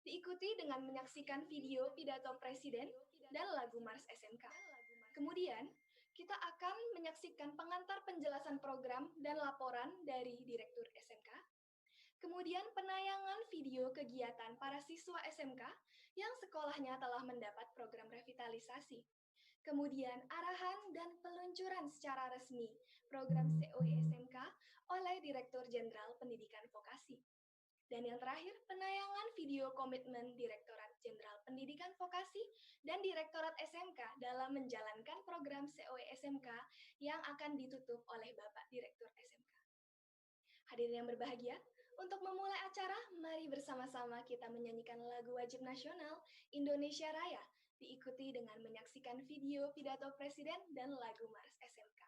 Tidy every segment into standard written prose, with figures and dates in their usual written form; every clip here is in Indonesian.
diikuti dengan menyaksikan video pidato Presiden dan lagu Mars SMK. Kemudian, kita akan menyaksikan pengantar penjelasan program dan laporan dari Direktur SMK. Kemudian penayangan video kegiatan para siswa SMK yang sekolahnya telah mendapat program revitalisasi. Kemudian arahan dan peluncuran secara resmi program COE SMK oleh Direktur Jenderal Pendidikan Vokasi. Dan yang terakhir, penayangan video komitmen Direktorat Jenderal Pendidikan Vokasi dan Direktorat SMK dalam menjalankan program COE SMK yang akan ditutup oleh Bapak Direktur SMK. Hadirin yang berbahagia, untuk memulai acara, mari bersama-sama kita menyanyikan lagu wajib nasional Indonesia Raya, diikuti dengan menyaksikan video pidato Presiden dan lagu Mars SMK.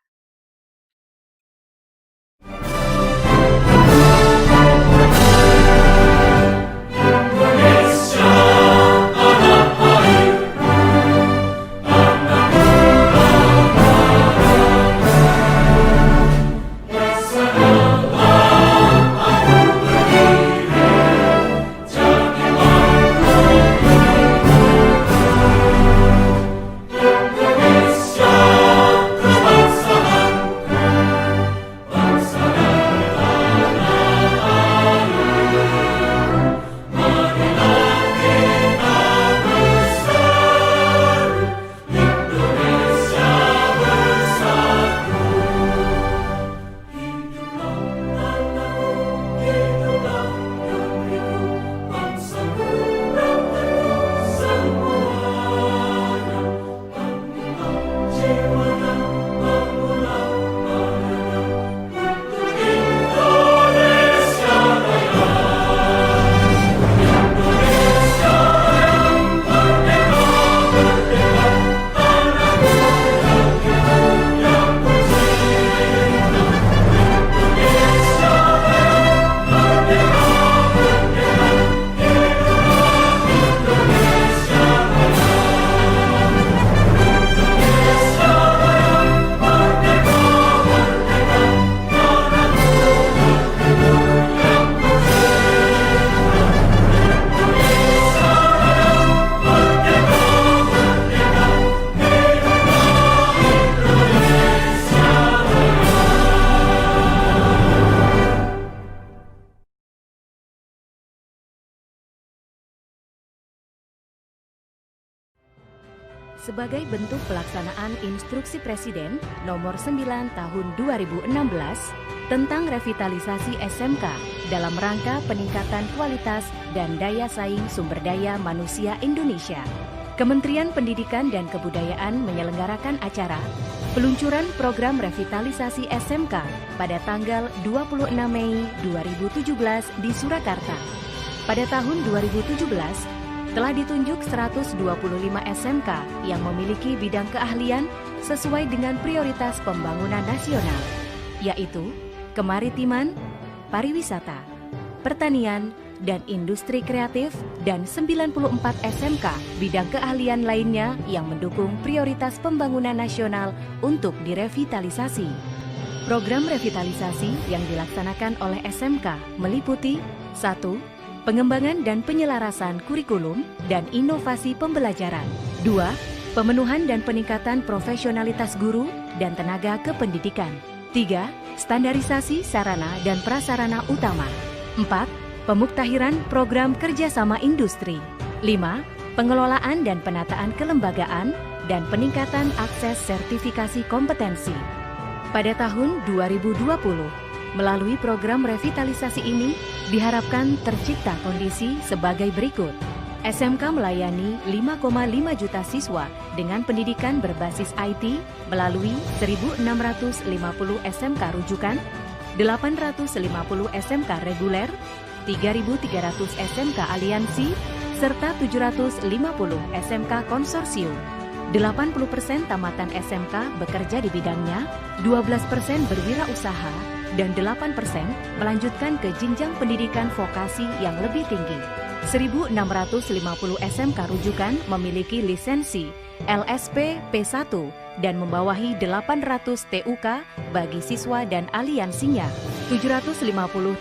Sebagai bentuk pelaksanaan Instruksi Presiden Nomor 9 Tahun 2016 tentang revitalisasi SMK dalam rangka peningkatan kualitas dan daya saing sumber daya manusia Indonesia, Kementerian Pendidikan dan Kebudayaan menyelenggarakan acara peluncuran program revitalisasi SMK pada tanggal 26 Mei 2017 di Surakarta. Pada tahun 2017, telah ditunjuk 125 SMK yang memiliki bidang keahlian sesuai dengan prioritas pembangunan nasional, yaitu kemaritiman, pariwisata, pertanian, dan industri kreatif, dan 94 SMK bidang keahlian lainnya yang mendukung prioritas pembangunan nasional untuk direvitalisasi. Program revitalisasi yang dilaksanakan oleh SMK meliputi 1. Pengembangan dan penyelarasan kurikulum dan inovasi pembelajaran. 2. Pemenuhan dan peningkatan profesionalitas guru dan tenaga kependidikan. 3. Standarisasi sarana dan prasarana utama. 4. Pemuktahiran program kerjasama industri. 5. Pengelolaan dan penataan kelembagaan dan peningkatan akses sertifikasi kompetensi. Pada tahun 2020, melalui program revitalisasi ini, diharapkan tercipta kondisi sebagai berikut. SMK melayani 5,5 juta siswa dengan pendidikan berbasis IT melalui 1.650 SMK rujukan, 850 SMK reguler, 3.300 SMK aliansi, serta 750 SMK konsorsium. 80% tamatan SMK bekerja di bidangnya, 12% berwirausaha, dan 8% melanjutkan ke jenjang pendidikan vokasi yang lebih tinggi. 1.650 SMK rujukan memiliki lisensi LSP P1 dan membawahi 800 TUK bagi siswa dan aliansinya. 750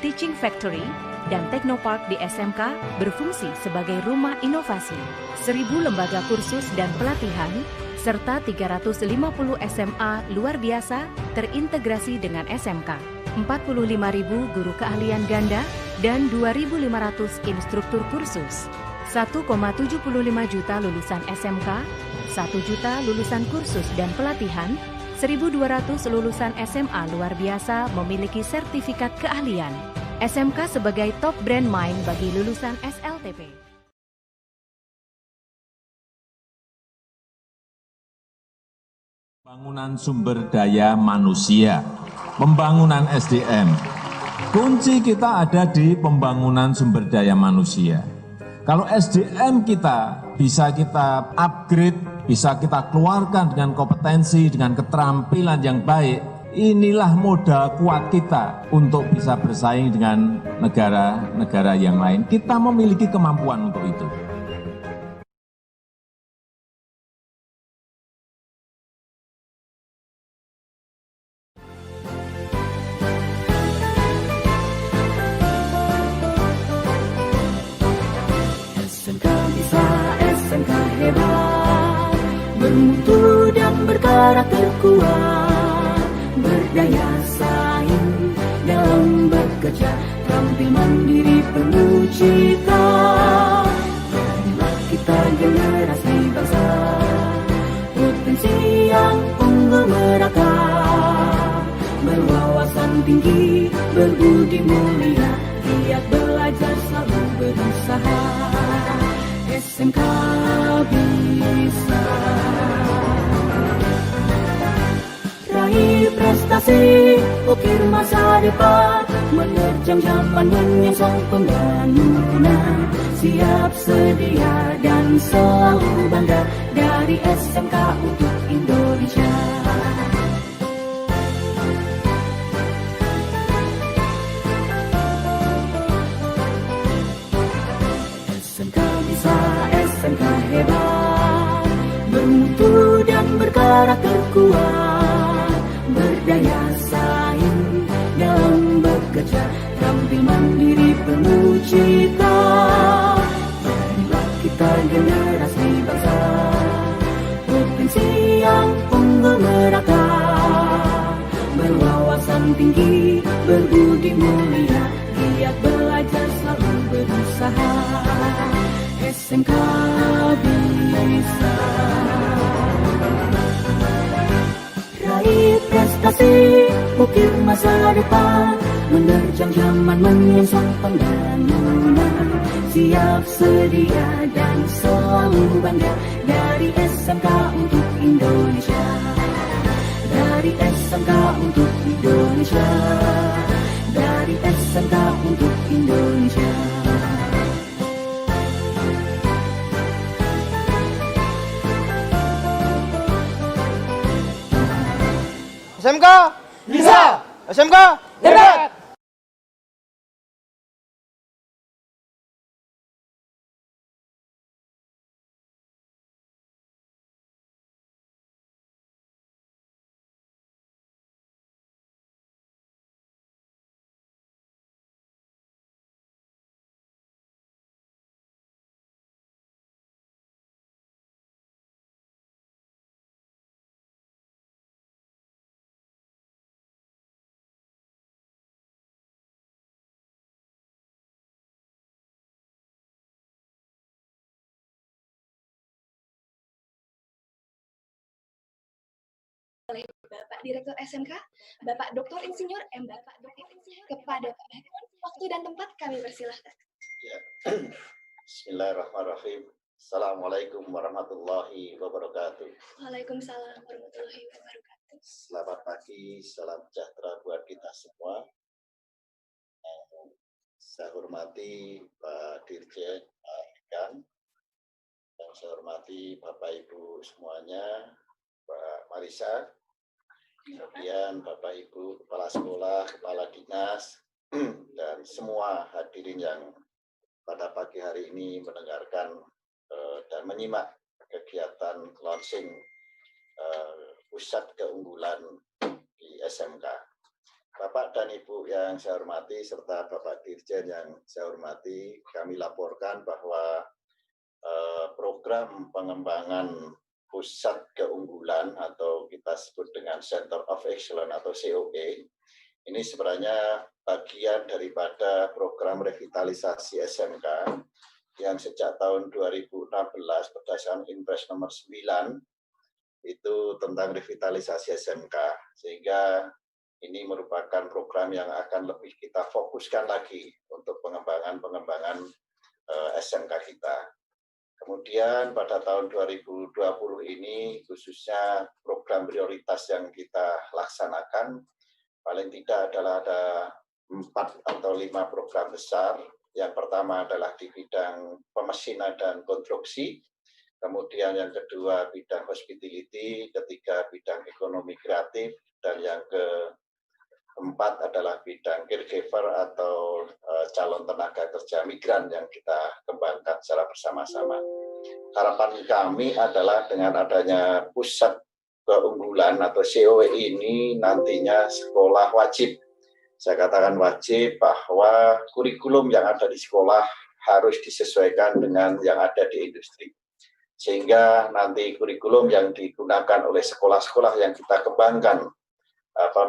Teaching Factory dan Teknopark di SMK berfungsi sebagai rumah inovasi. 1.000 lembaga kursus dan pelatihan, serta 350 SMA luar biasa terintegrasi dengan SMK. 45.000 guru keahlian ganda dan 2.500 instruktur kursus. 1,75 juta lulusan SMK, 1 juta lulusan kursus dan pelatihan, 1.200 lulusan SMA luar biasa memiliki sertifikat keahlian. SMK sebagai top brand mind bagi lulusan SLTP. Pembangunan sumber daya manusia, pembangunan SDM. Kunci kita ada di pembangunan sumber daya manusia. Kalau SDM kita bisa kita upgrade, bisa kita keluarkan dengan kompetensi, dengan keterampilan yang baik, inilah modal kuat kita untuk bisa bersaing dengan negara-negara yang lain. Kita memiliki kemampuan untuk itu. Bermutu dan berkarakter kuat, berdaya saing dalam bekerja, tampil mandiri penuh cita. Marilah kita generasi bangsa, potensi yang unggul merata, berwawasan tinggi, berbudi mulia, giat belajar selalu berusaha. SMK bisa raih prestasi, ukir masa depan, menerjang zaman menyongsong pembangunan. Siap, sedia, dan selalu bangga dari SMK untuk Indonesia. SMK bisa, SMK hebat, bermutu dan berkarakter kuat, berdaya saing dalam bekerja, tampil mandiri penuh cita. Marilah kita generasi bangsa, potensi yang unggul merata, berwawasan tinggi, berbudi mulia, giat belajar selalu berusaha. SMK bisa raih prestasi, ukir masa depan, menerjang zaman menyongsong pembangunan. Siap, sedia, dan selalu bangga dari SMK untuk Indonesia. Dari SMK untuk Indonesia. Dari SMK untuk Indonesia. SMK bisa, SMK hebat. Oleh Bapak Direktur SMK, Bapak Dr. Insinyur M. Bapak Dr. Insinyur kepada Bapak waktu dan tempat kami persilahkan. Ya. Bismillahirrahmanirrahim. Assalamualaikum warahmatullahi wabarakatuh. Waalaikumsalam warahmatullahi wabarakatuh. Selamat pagi, salam sejahtera buat kita semua. Saya hormati Pak Dirjen, Pak Ikan, dan saya hormati Bapak Ibu semuanya, Pak Marisa, kemudian Bapak Ibu Kepala Sekolah, Kepala Dinas, dan semua hadirin yang pada pagi hari ini mendengarkan dan menyimak kegiatan launching pusat keunggulan di SMK. Bapak dan Ibu yang saya hormati, serta Bapak Dirjen yang saya hormati, kami laporkan bahwa program pengembangan pusat keunggulan atau kita sebut dengan Center of Excellence atau COE, ini sebenarnya bagian daripada program revitalisasi SMK yang sejak tahun 2016 berdasarkan Impres nomor 9 itu tentang revitalisasi SMK, sehingga ini merupakan program yang akan lebih kita fokuskan lagi untuk pengembangan SMK kita. Kemudian pada tahun 2020 ini khususnya program prioritas yang kita laksanakan, paling tidak adalah ada 4 atau 5 program besar. Yang pertama adalah di bidang pemesinan dan konstruksi, kemudian yang kedua bidang hospitality, ketiga bidang ekonomi kreatif, dan yang keempat adalah bidang caregiver atau calon tenaga kerja migran yang kita kembangkan secara bersama-sama. Harapan kami adalah dengan adanya pusat keunggulan atau COE ini nantinya sekolah wajib. Saya katakan wajib bahwa kurikulum yang ada di sekolah harus disesuaikan dengan yang ada di industri. Sehingga nanti kurikulum yang digunakan oleh sekolah-sekolah yang kita kembangkan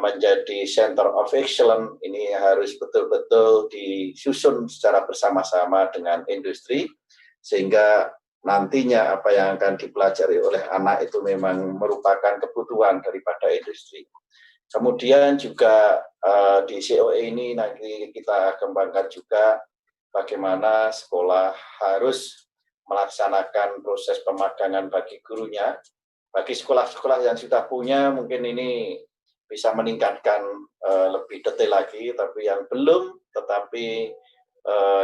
menjadi Center of Excellence ini harus betul-betul disusun secara bersama-sama dengan industri, sehingga nantinya apa yang akan dipelajari oleh anak itu memang merupakan kebutuhan daripada industri. Kemudian juga di COE ini nanti kita kembangkan juga bagaimana sekolah harus melaksanakan proses pemagangan bagi gurunya. Bagi sekolah-sekolah yang sudah punya mungkin ini bisa meningkatkan lebih detail lagi, tapi yang belum, tetapi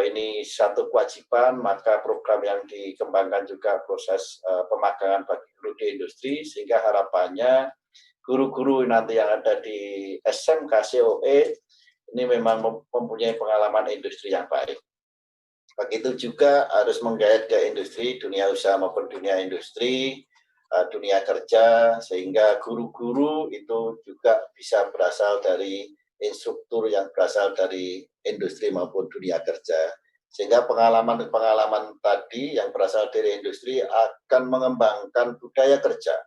ini satu kewajiban, maka program yang dikembangkan juga proses pemagangan bagi guru di industri, sehingga harapannya guru-guru nanti yang ada di SMK COE ini memang mempunyai pengalaman industri yang baik. Begitu juga harus menggait ke industri, dunia usaha maupun dunia industri, dunia kerja, sehingga guru-guru itu juga bisa berasal dari instruktur yang berasal dari industri maupun dunia kerja. Sehingga pengalaman-pengalaman tadi yang berasal dari industri akan mengembangkan budaya kerja.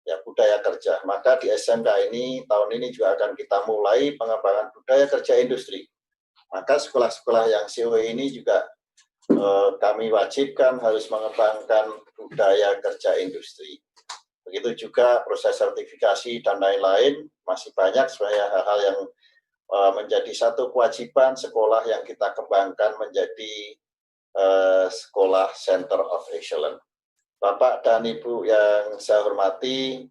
Ya, budaya kerja. Maka di SMK ini, tahun ini juga akan kita mulai pengembangan budaya kerja industri. Maka sekolah-sekolah yang COE ini juga kami wajibkan harus mengembangkan budaya kerja industri. Begitu juga proses sertifikasi dan lain-lain, masih banyak sebenarnya hal-hal yang menjadi satu kewajiban sekolah yang kita kembangkan menjadi sekolah Center of Excellence. Bapak dan Ibu yang saya hormati,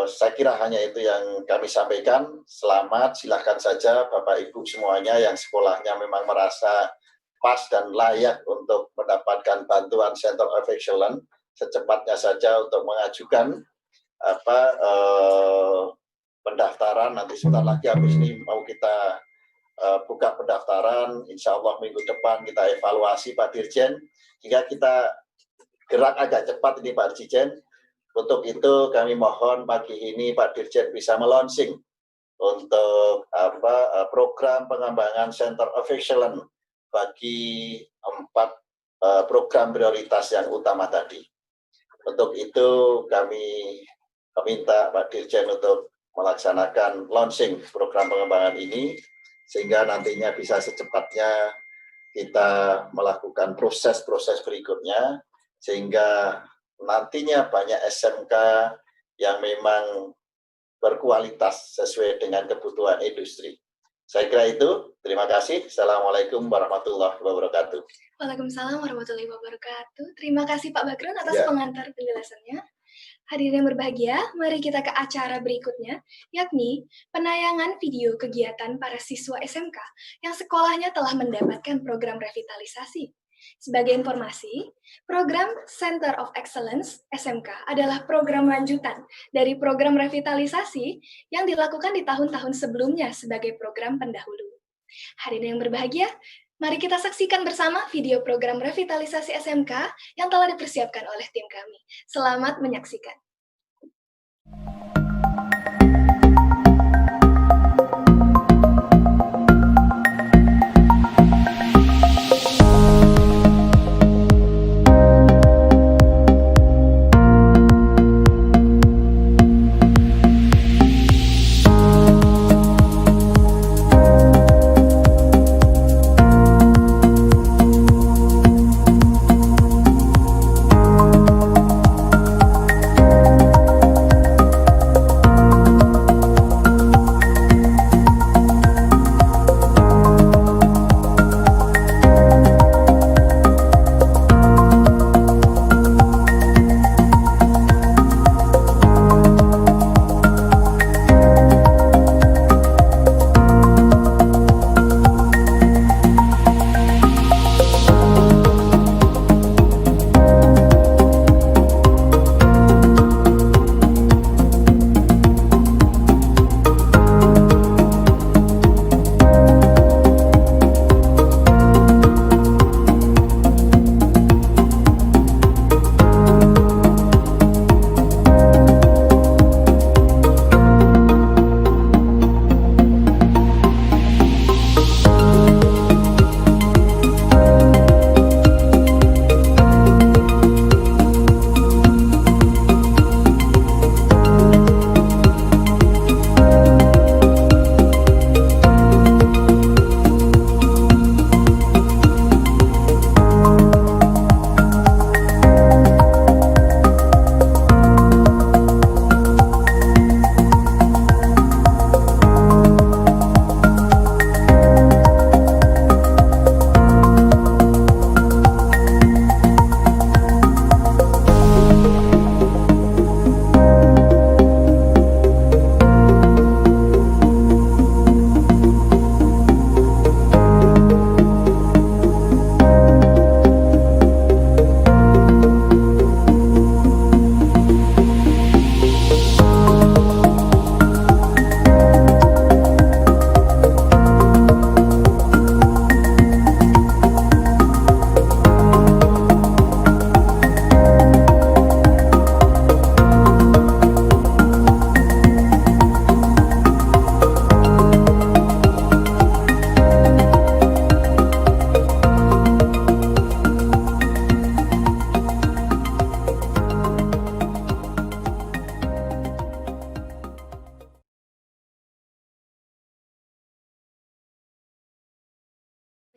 saya kira hanya itu yang kami sampaikan. Selamat, silahkan saja Bapak Ibu semuanya yang sekolahnya memang merasa pas dan layak untuk mendapatkan bantuan Center of Excellence, secepatnya saja untuk mengajukan pendaftaran. Nanti sebentar lagi habis ini mau kita buka pendaftaran, insya Allah minggu depan kita evaluasi Pak Dirjen, hingga kita gerak agak cepat ini Pak Dirjen. Untuk itu kami mohon pagi ini Pak Dirjen bisa melonsing untuk program pengembangan Center of Excellence bagi 4 program prioritas yang utama tadi. Untuk itu kami meminta Pak Dirjen untuk melaksanakan launching program pengembangan ini, sehingga nantinya bisa secepatnya kita melakukan proses-proses berikutnya, sehingga nantinya banyak SMK yang memang berkualitas sesuai dengan kebutuhan industri. Saya kira itu. Terima kasih. Assalamualaikum warahmatullahi wabarakatuh. Waalaikumsalam warahmatullahi wabarakatuh. Terima kasih Pak Bagrun atas pengantar penjelasannya. Hadirin yang berbahagia, mari kita ke acara berikutnya, yakni penayangan video kegiatan para siswa SMK yang sekolahnya telah mendapatkan program revitalisasi. Sebagai informasi, program Center of Excellence SMK adalah program lanjutan dari program revitalisasi yang dilakukan di tahun-tahun sebelumnya sebagai program pendahulu. Hadirin yang berbahagia, mari kita saksikan bersama video program revitalisasi SMK yang telah dipersiapkan oleh tim kami. Selamat menyaksikan.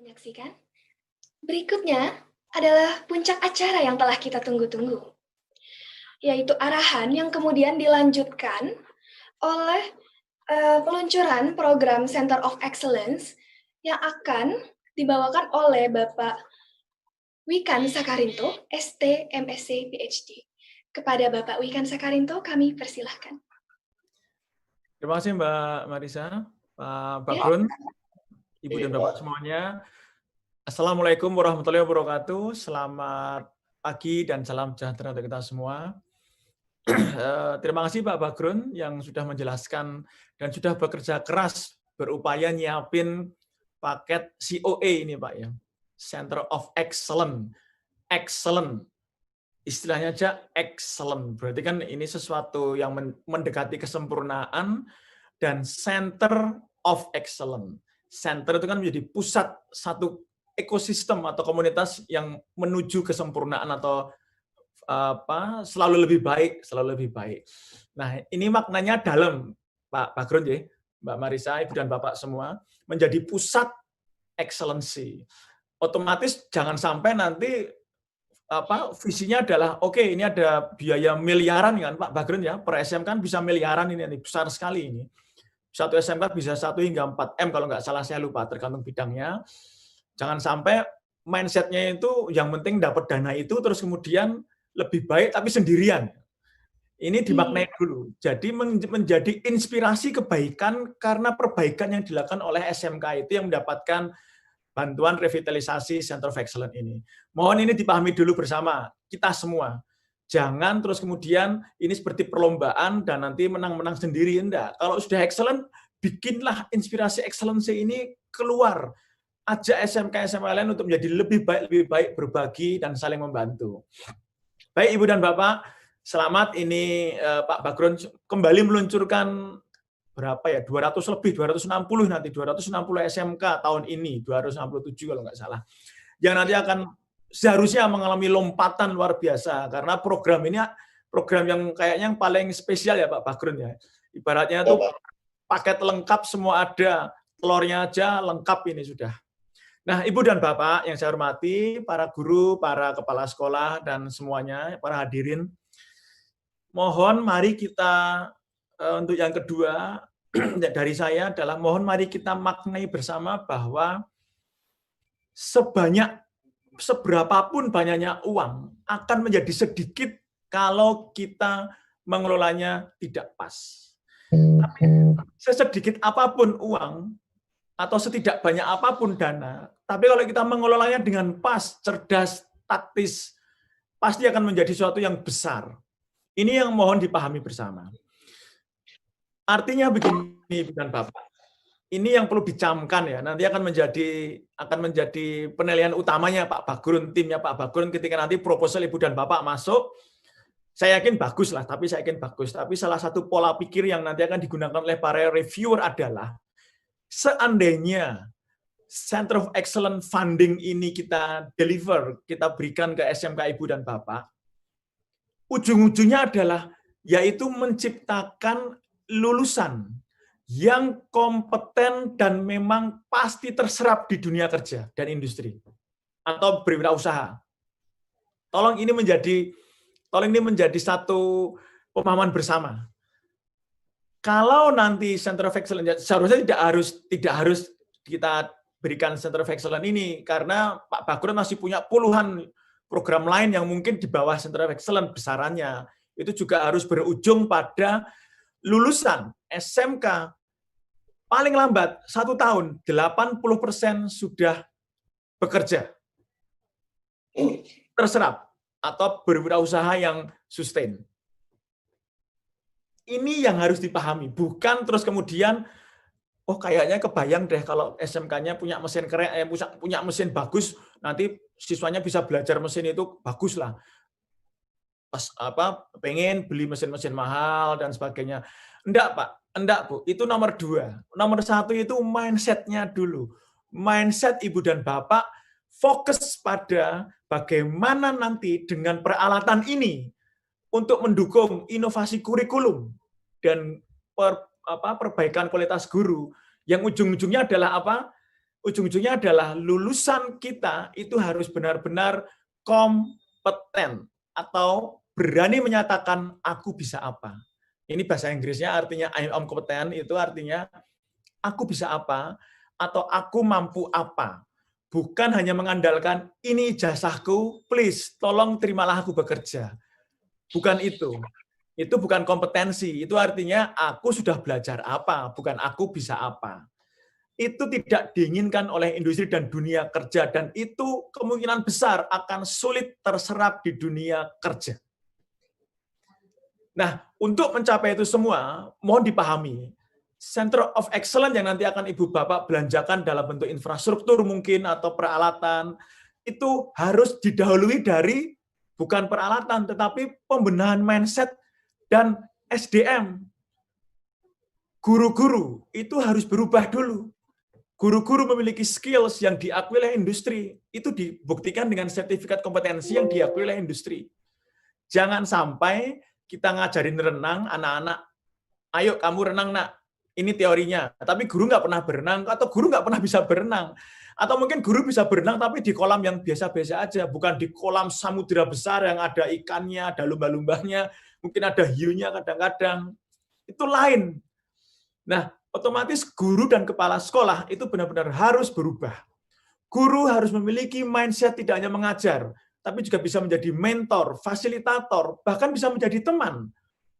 Menyaksikan. Berikutnya adalah puncak acara yang telah kita tunggu-tunggu, yaitu arahan yang kemudian dilanjutkan oleh peluncuran program Center of Excellence yang akan dibawakan oleh Bapak Wikan Sakarinto, ST, MSc, PhD. Kepada Bapak Wikan Sakarinto, kami persilahkan. Terima kasih Mbak Marisa, Pak Bagrun, Ibu dan Bapak semuanya. Assalamualaikum warahmatullahi wabarakatuh. Selamat pagi dan salam sejahtera untuk kita semua. Terima kasih Pak Bagrun yang sudah menjelaskan dan sudah bekerja keras berupaya nyiapin paket COE ini Pak ya. Center of Excellence. Excellent. Istilahnya aja excellent. Berarti kan ini sesuatu yang mendekati kesempurnaan dan Center of Excellence. Center itu kan menjadi pusat satu ekosistem atau komunitas yang menuju kesempurnaan atau selalu lebih baik. Nah, ini maknanya dalam Pak Bagrun ya, Mbak Marisa, Ibu dan Bapak semua, menjadi pusat excellency. Otomatis jangan sampai nanti visinya adalah oke, ini ada biaya miliaran kan Pak Bagrun ya, per SMK kan bisa miliaran ini besar sekali ini. Satu SMK bisa 1 hingga 4 M kalau nggak salah, saya lupa tergantung bidangnya. Jangan sampai mindsetnya itu yang penting dapat dana itu terus kemudian lebih baik tapi sendirian. Ini dimaknai dulu. Jadi menjadi inspirasi kebaikan karena perbaikan yang dilakukan oleh SMK itu yang mendapatkan bantuan revitalisasi Center of Excellence ini. Mohon ini dipahami dulu bersama, kita semua. Jangan terus kemudian ini seperti perlombaan dan nanti menang-menang sendiri. Enggak. Kalau sudah excellent, bikinlah inspirasi excellency ini keluar. Ajak SMK-SMK lain untuk menjadi lebih baik berbagi dan saling membantu. Baik Ibu dan Bapak, selamat ini Pak Bagrun kembali meluncurkan berapa ya, 200 lebih, 260 nanti, 260 SMK tahun ini, 267 kalau nggak salah. Yang nanti akan seharusnya mengalami lompatan luar biasa, karena program ini program yang kayaknya yang paling spesial ya Pak Bagrun ya. Ibaratnya itu paket lengkap semua ada, telurnya aja lengkap ini sudah. Nah, Ibu dan Bapak yang saya hormati, para guru, para kepala sekolah, dan semuanya, para hadirin, mohon mari kita, untuk yang kedua, dari saya adalah mohon mari kita maknai bersama bahwa seberapapun banyaknya uang akan menjadi sedikit kalau kita mengelolanya tidak pas. Tapi sesedikit apapun uang atau setidak banyak apapun dana, tapi kalau kita mengelolanya dengan pas, cerdas, taktis, pasti akan menjadi sesuatu yang besar. Ini yang mohon dipahami bersama. Artinya begini, bukan Bapak. Ini yang perlu dicamkan ya. Nanti akan menjadi penilaian utamanya Pak Bagrun, timnya Pak Bagrun ketika nanti proposal Ibu dan Bapak masuk. Saya yakin bagus lah, tapi saya yakin bagus. Tapi salah satu pola pikir yang nanti akan digunakan oleh para reviewer adalah seandainya Center of Excellence funding ini kita deliver, kita berikan ke SMK Ibu dan Bapak, ujung-ujungnya adalah yaitu menciptakan lulusan yang kompeten dan memang pasti terserap di dunia kerja dan industri atau berwirausaha. Tolong ini menjadi satu pemahaman bersama. Kalau nanti Center of Excellence seharusnya tidak harus kita berikan Center of Excellence ini karena Pak Bagrun masih punya puluhan program lain yang mungkin di bawah Center of Excellence besarannya. Itu juga harus berujung pada lulusan SMK paling lambat 1 tahun 80% sudah bekerja terserap atau berwirausaha yang sustain. Ini yang harus dipahami, bukan terus kemudian kayaknya kebayang deh kalau SMK-nya punya mesin keren, punya mesin bagus, nanti siswanya bisa belajar mesin itu bagus lah. Pas pengen beli mesin-mesin mahal dan sebagainya. Enggak, Pak. Enggak, Bu. Itu nomor 2. Nomor 1 itu mindset-nya dulu. Mindset Ibu dan Bapak fokus pada bagaimana nanti dengan peralatan ini untuk mendukung inovasi kurikulum dan perbaikan kualitas guru yang ujung-ujungnya adalah ujung-ujungnya adalah lulusan kita itu harus benar-benar kompeten atau berani menyatakan aku bisa apa. Ini bahasa Inggrisnya artinya I'm competent, itu artinya aku bisa apa atau aku mampu apa. Bukan hanya mengandalkan ini ijazahku, please tolong terimalah aku bekerja. Bukan itu. Itu bukan kompetensi, itu artinya aku sudah belajar apa, bukan aku bisa apa. Itu tidak diinginkan oleh industri dan dunia kerja, dan itu kemungkinan besar akan sulit terserap di dunia kerja. Nah, untuk mencapai itu semua, mohon dipahami, Center of Excellence yang nanti akan Ibu Bapak belanjakan dalam bentuk infrastruktur mungkin atau peralatan, itu harus didahului dari bukan peralatan, tetapi pembenahan mindset dan SDM. Guru-guru itu harus berubah dulu. Guru-guru memiliki skills yang diakui oleh industri. Itu dibuktikan dengan sertifikat kompetensi yang diakui oleh industri. Jangan sampai kita ngajarin renang anak-anak, ayo kamu renang nak, ini teorinya. Tapi guru nggak pernah berenang, atau guru nggak pernah bisa berenang. Atau mungkin guru bisa berenang tapi di kolam yang biasa-biasa aja, bukan di kolam samudera besar yang ada ikannya, ada lumba-lumbanya, mungkin ada hiunya kadang-kadang. Itu lain. Nah, otomatis guru dan kepala sekolah itu benar-benar harus berubah. Guru harus memiliki mindset tidak hanya mengajar, tapi juga bisa menjadi mentor, fasilitator, bahkan bisa menjadi teman,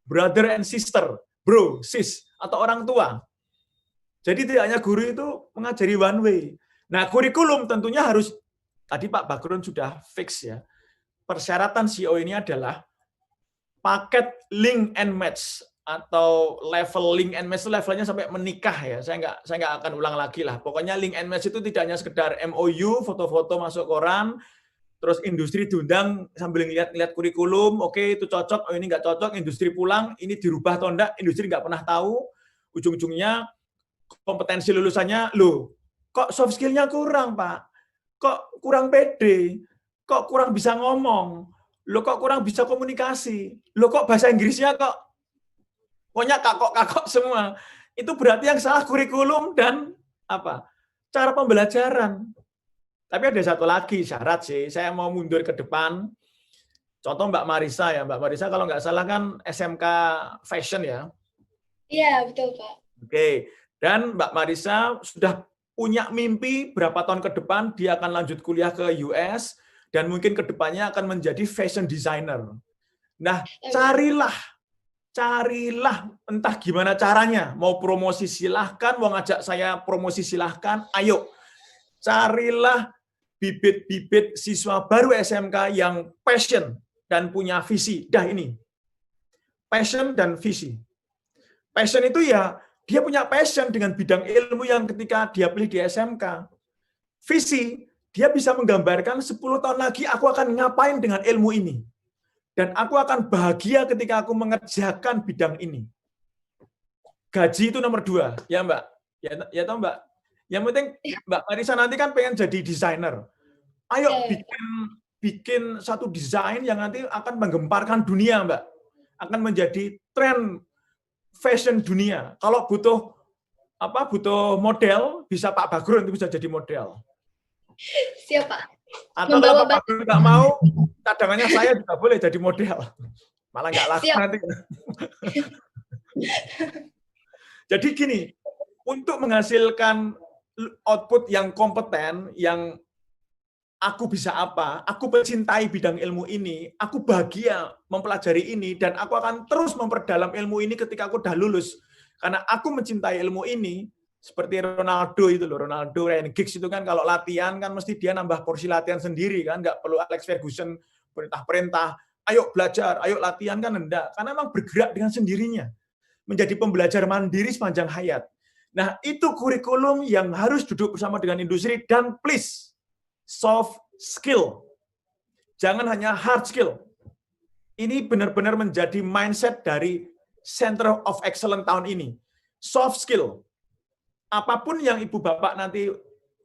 brother and sister, bro, sis, atau orang tua. Jadi tidak hanya guru itu mengajari one way. Nah, kurikulum tentunya harus, tadi Pak Bagrun sudah fix ya, persyaratan CEO ini adalah paket link and match, atau level link and match itu levelnya sampai menikah ya. Saya nggak akan ulang lagi lah. Pokoknya link and match itu tidak hanya sekedar MOU, foto-foto masuk koran, terus industri diundang sambil ngeliat kurikulum, oke itu cocok, oh ini nggak cocok, industri pulang, ini dirubah atau enggak, industri nggak pernah tahu. Ujung-ujungnya kompetensi lulusannya, loh, kok soft skill-nya kurang, Pak? Kok kurang pede? Kok kurang bisa ngomong? Loh, kok kurang bisa komunikasi? Loh, kok bahasa Inggrisnya kok pokoknya kakok-kakok semua. Itu berarti yang salah kurikulum dan apa? Cara pembelajaran. Tapi ada satu lagi syarat sih, saya mau mundur ke depan. Contoh Mbak Marisa ya, Mbak Marisa kalau nggak salah kan SMK Fashion ya? Iya, betul Pak. Oke, dan Mbak Marisa sudah punya mimpi berapa tahun ke depan dia akan lanjut kuliah ke US, dan mungkin ke depannya akan menjadi fashion designer. Nah, carilah entah gimana caranya, mau promosi silahkan, mau ngajak saya promosi silahkan, ayo carilah bibit-bibit siswa baru SMK yang passion dan punya visi. Dah ini, passion dan visi. Passion itu ya, dia punya passion dengan bidang ilmu yang ketika dia pilih di SMK. Visi, dia bisa menggambarkan 10 tahun lagi aku akan ngapain dengan ilmu ini. Dan aku akan bahagia ketika aku mengerjakan bidang ini. Gaji itu nomor 2, ya Mbak? Ya tahu Mbak? Yang penting Mbak Marisa nanti kan pengen jadi desainer. Ayo bikin satu desain yang nanti akan menggemparkan dunia, Mbak. Akan menjadi tren fashion dunia. Kalau butuh model, bisa Pak Bagrun itu bisa jadi model. Siap Pak. Atau kalau Pak Bagrun nggak mau, cadangannya saya juga boleh jadi model. Malah nggak laku nanti. Jadi gini, untuk menghasilkan output yang kompeten, yang aku bisa apa, aku mencintai bidang ilmu ini, aku bahagia mempelajari ini, dan aku akan terus memperdalam ilmu ini ketika aku udah lulus. Karena aku mencintai ilmu ini, seperti Ronaldo itu loh, Ronaldo, Ryan Giggs itu kan kalau latihan kan mesti dia nambah porsi latihan sendiri kan, nggak perlu Alex Ferguson perintah-perintah, ayo belajar, ayo latihan kan enggak, karena memang bergerak dengan sendirinya, menjadi pembelajar mandiri sepanjang hayat. Nah itu kurikulum yang harus duduk bersama dengan industri, dan please, soft skill, jangan hanya hard skill. Ini benar-benar menjadi mindset dari Center of Excellence tahun ini, soft skill. Apapun yang Ibu Bapak nanti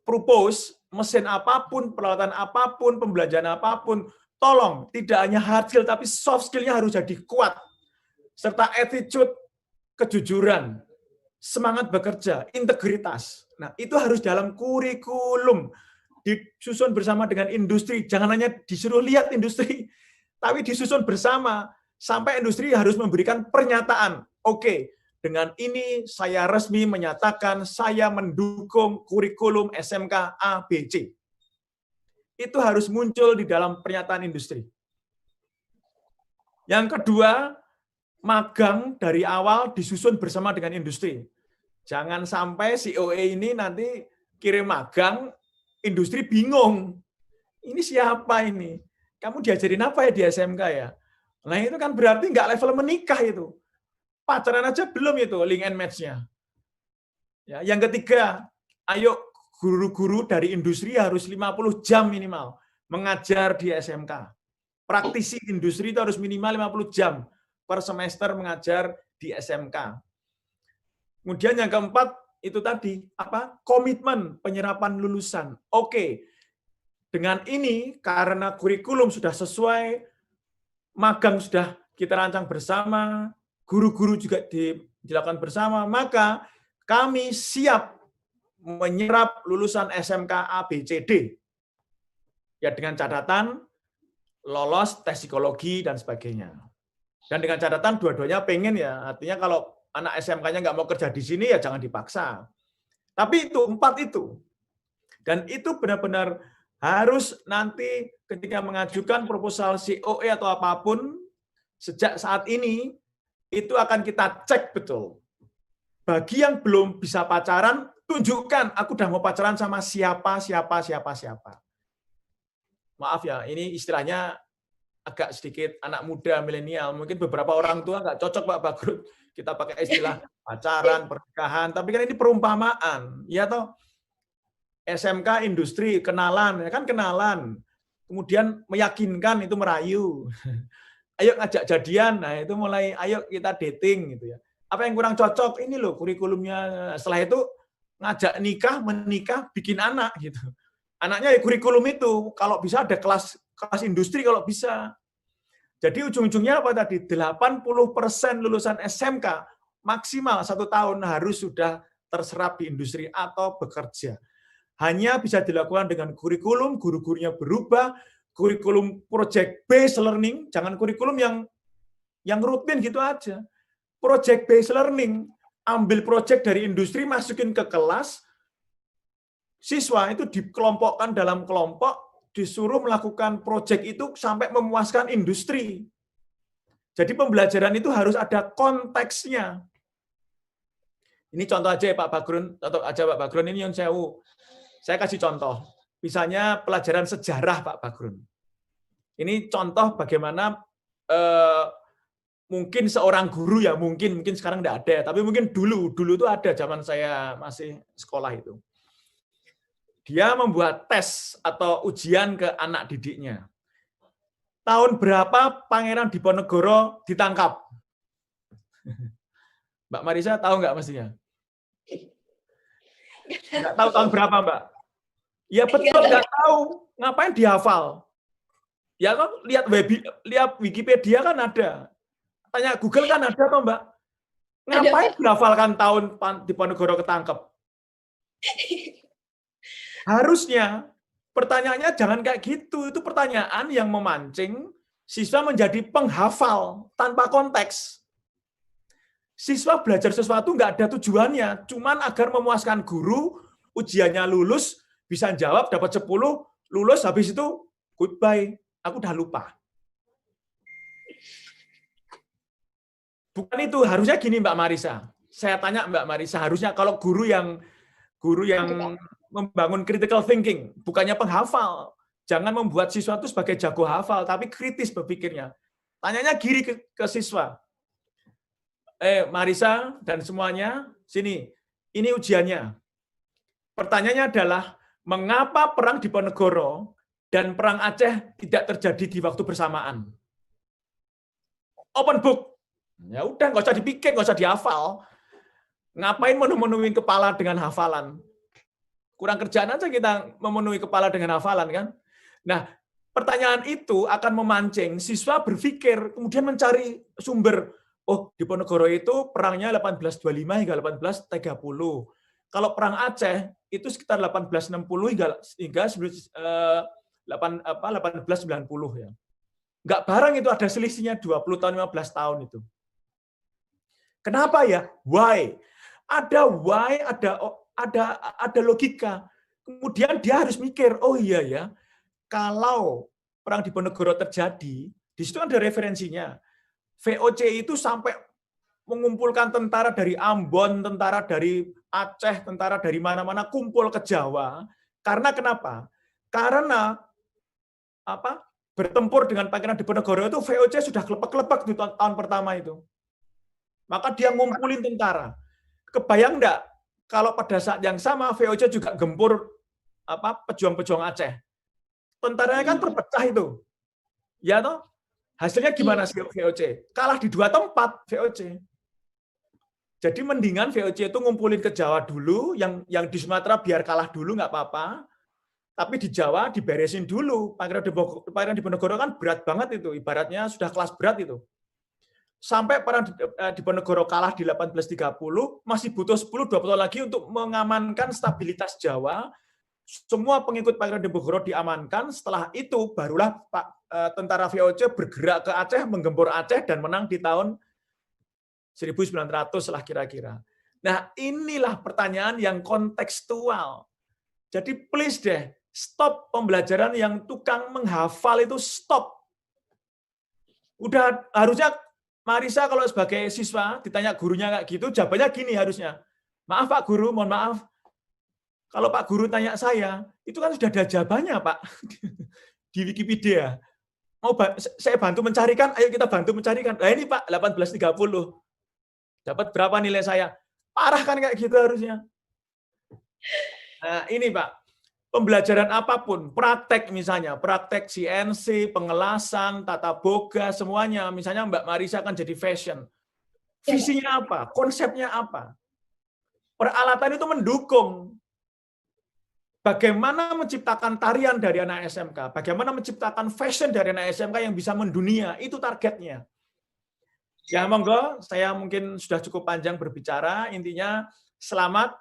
propose, mesin apapun, peralatan apapun, pembelajaran apapun, tolong tidak hanya hard skill, tapi soft skill-nya harus jadi kuat. Serta attitude, kejujuran, semangat bekerja, integritas. Nah, itu harus dalam kurikulum, disusun bersama dengan industri. Jangan hanya disuruh lihat industri, tapi disusun bersama, sampai industri harus memberikan pernyataan. Oke, dengan ini saya resmi menyatakan saya mendukung kurikulum SMK ABC. Itu harus muncul di dalam pernyataan industri. Yang kedua, magang dari awal disusun bersama dengan industri. Jangan sampai COE ini nanti kirim magang, industri bingung. Ini siapa ini? Kamu diajarin apa ya di SMK ya? Nah itu kan berarti nggak level menikah itu. Pacaran aja belum itu link and match-nya. Ya, yang ketiga, ayo guru-guru dari industri harus 50 jam minimal mengajar di SMK. Praktisi industri itu harus minimal 50 jam per semester mengajar di SMK. Kemudian yang keempat itu tadi komitmen penyerapan lulusan. Oke, dengan ini karena kurikulum sudah sesuai, magang sudah kita rancang bersama, guru-guru juga dilakukan bersama, maka kami siap menyerap lulusan SMK ABCD. Ya dengan catatan lolos tes psikologi dan sebagainya. Dan dengan catatan dua-duanya pengen ya, artinya kalau anak SMK-nya nggak mau kerja di sini ya jangan dipaksa. Tapi itu 4 itu. Dan itu benar-benar harus nanti ketika mengajukan proposal COE atau apapun, sejak saat ini itu akan kita cek betul. Bagi yang belum bisa pacaran, tunjukkan aku udah mau pacaran sama siapa. Maaf ya, ini istilahnya agak sedikit anak muda milenial. Mungkin beberapa orang tua nggak cocok Pak Bagrut kita pakai istilah pacaran, pernikahan. Tapi kan ini perumpamaan, ya toh. SMK industri kenalan, ya kan kenalan. Kemudian meyakinkan itu merayu. Ayo ngajak jadian, nah itu mulai ayo kita dating gitu ya. Apa yang kurang cocok? Ini loh kurikulumnya. Setelah itu ngajak nikah, menikah, bikin anak gitu. Anaknya ya kurikulum itu, kalau bisa ada kelas industri kalau bisa. Jadi ujung-ujungnya apa tadi? 80% lulusan SMK maksimal 1 tahun harus sudah terserap di industri atau bekerja. Hanya bisa dilakukan dengan kurikulum, guru-gurunya berubah, kurikulum project based learning, jangan kurikulum yang rutin gitu aja. Project based learning, ambil project dari industri, masukin ke kelas, siswa itu dikelompokkan dalam kelompok, disuruh melakukan proyek itu sampai memuaskan industri. Jadi pembelajaran itu harus ada konteksnya. Ini contoh aja ya Pak Bagrun, ini yang saya kasih contoh. Misalnya pelajaran sejarah Pak Bagrun. Ini contoh bagaimana mungkin seorang guru ya, mungkin sekarang tidak ada, tapi mungkin dulu itu ada zaman saya masih sekolah itu. Dia membuat tes atau ujian ke anak didiknya. Tahun berapa Pangeran Diponegoro ditangkap? Mbak Marisa tahu nggak mestinya? Nggak tahu tahun berapa, Mbak? Ya betul, nggak tahu. Ngapain dihafal? Ya kan lihat Wikipedia kan ada. Tanya Google kan ada toh, Mbak? Ngapain dihafalkan tahun Diponegoro ketangkep? Harusnya pertanyaannya jangan kayak gitu. Itu pertanyaan yang memancing siswa menjadi penghafal tanpa konteks. Siswa belajar sesuatu nggak ada tujuannya, cuman agar memuaskan guru, ujiannya lulus, bisa jawab, dapat 10, lulus, habis itu goodbye, aku udah lupa. Bukan itu, harusnya gini Mbak Marisa. Saya tanya Mbak Marisa, harusnya kalau guru yang membangun critical thinking, bukannya penghafal. Jangan membuat siswa itu sebagai jago hafal, tapi kritis berpikirnya. Tanyanya gini ke siswa. Marisa dan semuanya, sini. Ini ujiannya. Pertanyaannya adalah, mengapa perang Diponegoro dan perang Aceh tidak terjadi di waktu bersamaan? Open book. Ya udah, nggak usah dipikir, nggak usah dihafal. Ngapain memenuhi kepala dengan hafalan? Kurang kerjaan aja kita memenuhi kepala dengan hafalan kan. Nah, pertanyaan itu akan memancing siswa berpikir, kemudian mencari sumber oh di Ponorogo itu perangnya 1825 hingga 1830. Kalau perang Aceh itu sekitar 1860 hingga 1890 ya. Nggak bareng itu ada selisihnya 20 tahun, 15 tahun itu. Kenapa ya? Why? Ada why, ada logika. Kemudian dia harus mikir, oh iya ya, kalau perang di Ponorogo terjadi, di situ ada referensinya. VOC itu sampai mengumpulkan tentara dari Ambon, tentara dari Aceh, tentara dari mana-mana kumpul ke Jawa. Karena kenapa? Karena bertempur dengan Pangeran Diponegoro itu VOC sudah kelepek-kelepek di tahun pertama itu. Maka dia ngumpulin tentara. Kebayang enggak kalau pada saat yang sama VOC juga gempur pejuang-pejuang Aceh. Tentaranya kan terpecah itu. Ya toh? Hasilnya gimana sih VOC? Kalah di 2 tempat VOC. Jadi mendingan VOC itu ngumpulin ke Jawa dulu, yang di Sumatera biar kalah dulu nggak apa-apa. Tapi di Jawa diberesin dulu. Pangeran Diponegoro kan berat banget itu, ibaratnya sudah kelas berat itu. Sampai Pangeran Diponegoro kalah di 1830, masih butuh 10-20 tahun lagi untuk mengamankan stabilitas Jawa. Semua pengikut Pangeran Diponegoro diamankan. Setelah itu barulah tentara VOC bergerak ke Aceh, menggempur Aceh dan menang di tahun 1900 lah kira-kira. Nah, inilah pertanyaan yang kontekstual. Jadi please deh, stop pembelajaran yang tukang menghafal itu, stop. Udah harusnya Marisa kalau sebagai siswa ditanya gurunya kayak gitu, jawabannya gini harusnya. Maaf Pak Guru, mohon maaf. Kalau Pak Guru tanya saya, itu kan sudah ada jawabannya Pak di Wikipedia. Mau saya bantu mencarikan, ayo kita bantu mencarikan. Nah ini Pak, 1830. Dapat berapa nilai saya? Parah kan kayak gitu harusnya. Nah ini Pak, pembelajaran apapun, praktek misalnya, praktek CNC, pengelasan, tata boga, semuanya. Misalnya Mbak Marisa kan jadi fashion. Visinya apa? Konsepnya apa? Peralatan itu mendukung. Bagaimana menciptakan tarian dari anak SMK? Bagaimana menciptakan fashion dari anak SMK yang bisa mendunia? Itu targetnya. Ya monggo, saya mungkin sudah cukup panjang berbicara. Intinya selamat,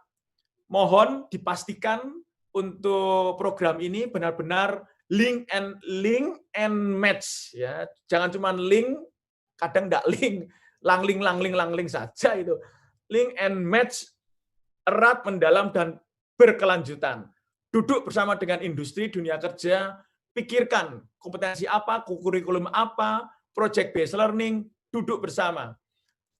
mohon dipastikan untuk program ini benar-benar link and match ya. Jangan cuma link, kadang enggak link, langling saja itu. Link and match erat, mendalam dan berkelanjutan. Duduk bersama dengan industri, dunia kerja, pikirkan kompetensi apa, kurikulum apa, project based learning, duduk bersama.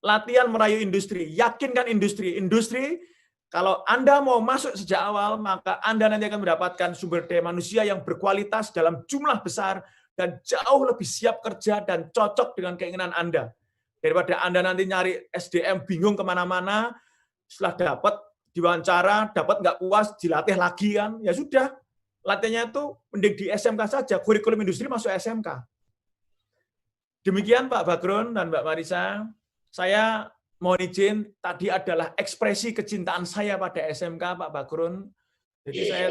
Latihan merayu industri, yakinkan industri. Industri, kalau Anda mau masuk sejak awal, maka Anda nanti akan mendapatkan sumber daya manusia yang berkualitas dalam jumlah besar dan jauh lebih siap kerja dan cocok dengan keinginan Anda. Daripada Anda nanti nyari SDM bingung kemana-mana, setelah dapat diwawancara, dapat nggak puas, dilatih lagi kan, ya sudah. Latihannya itu mending di SMK saja, kurikulum industri masuk SMK. Demikian Pak Bagrun dan Mbak Marisa, saya mohon izin, tadi adalah ekspresi kecintaan saya pada SMK, Pak Bagrun. Jadi saya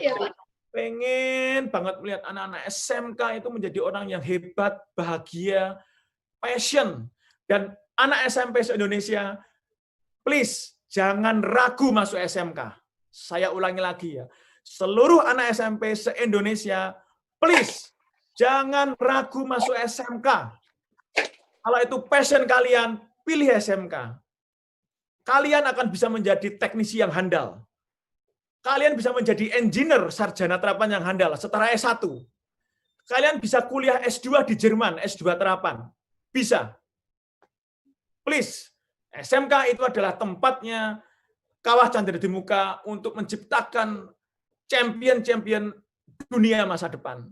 pengen banget melihat anak-anak SMK itu menjadi orang yang hebat, bahagia, passion. Dan anak SMP se-Indonesia, please, jangan ragu masuk SMK. Saya ulangi lagi ya. Seluruh anak SMP se-Indonesia, please, jangan ragu masuk SMK. Kalau itu passion kalian, pilih SMK. Kalian akan bisa menjadi teknisi yang handal. Kalian bisa menjadi engineer, sarjana terapan yang handal, setara S1. Kalian bisa kuliah S2 di Jerman, S2 terapan. Bisa. Please, SMK itu adalah tempatnya Kawah Candra di Muka untuk menciptakan champion-champion dunia masa depan.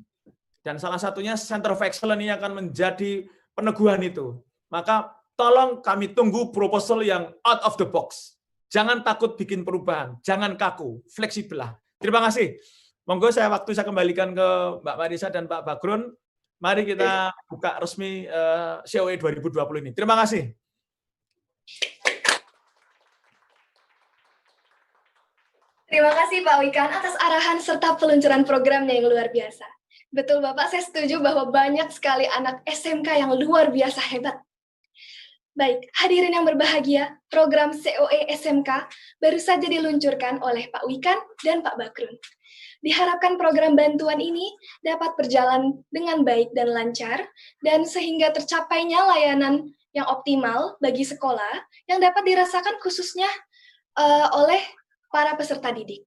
Dan salah satunya Center of Excellence ini akan menjadi peneguhan itu. Maka tolong kami tunggu proposal yang out of the box. Jangan takut bikin perubahan, jangan kaku, fleksibel lah. Terima kasih. Monggo saya kembalikan ke Mbak Marisa dan Pak Bagrun. Mari kita buka resmi COE 2020 ini. Terima kasih. Terima kasih Pak Wikan atas arahan serta peluncuran programnya yang luar biasa. Betul Bapak, saya setuju bahwa banyak sekali anak SMK yang luar biasa hebat. Baik, hadirin yang berbahagia, program COE SMK baru saja diluncurkan oleh Pak Wikan dan Pak Bakrun. Diharapkan program bantuan ini dapat berjalan dengan baik dan lancar, dan sehingga tercapainya layanan yang optimal bagi sekolah yang dapat dirasakan khususnya oleh para peserta didik.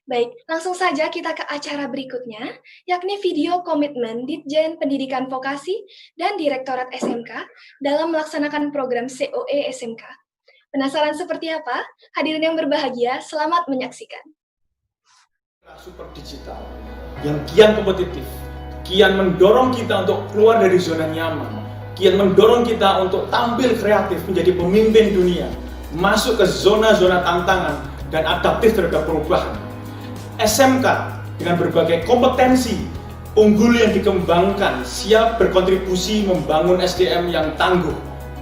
Baik, langsung saja kita ke acara berikutnya, yakni video komitmen Ditjen Pendidikan Vokasi dan Direktorat SMK dalam melaksanakan program COE SMK. Penasaran seperti apa? Hadirin yang berbahagia, selamat menyaksikan. Super digital yang kian kompetitif, kian mendorong kita untuk keluar dari zona nyaman, kian mendorong kita untuk tampil kreatif menjadi pemimpin dunia, masuk ke zona-zona tantangan dan adaptif terhadap perubahan. SMK dengan berbagai kompetensi unggul yang dikembangkan siap berkontribusi membangun SDM yang tangguh,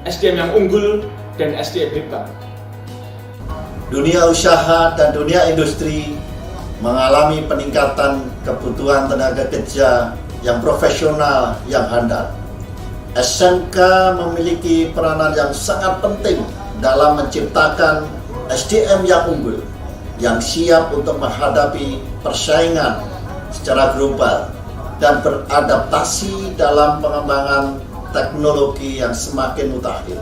SDM yang unggul, dan SDM hebat. Dunia usaha dan dunia industri mengalami peningkatan kebutuhan tenaga kerja yang profesional, yang handal. SMK memiliki peranan yang sangat penting dalam menciptakan SDM yang unggul, yang siap untuk menghadapi persaingan secara global dan beradaptasi dalam pengembangan teknologi yang semakin mutakhir.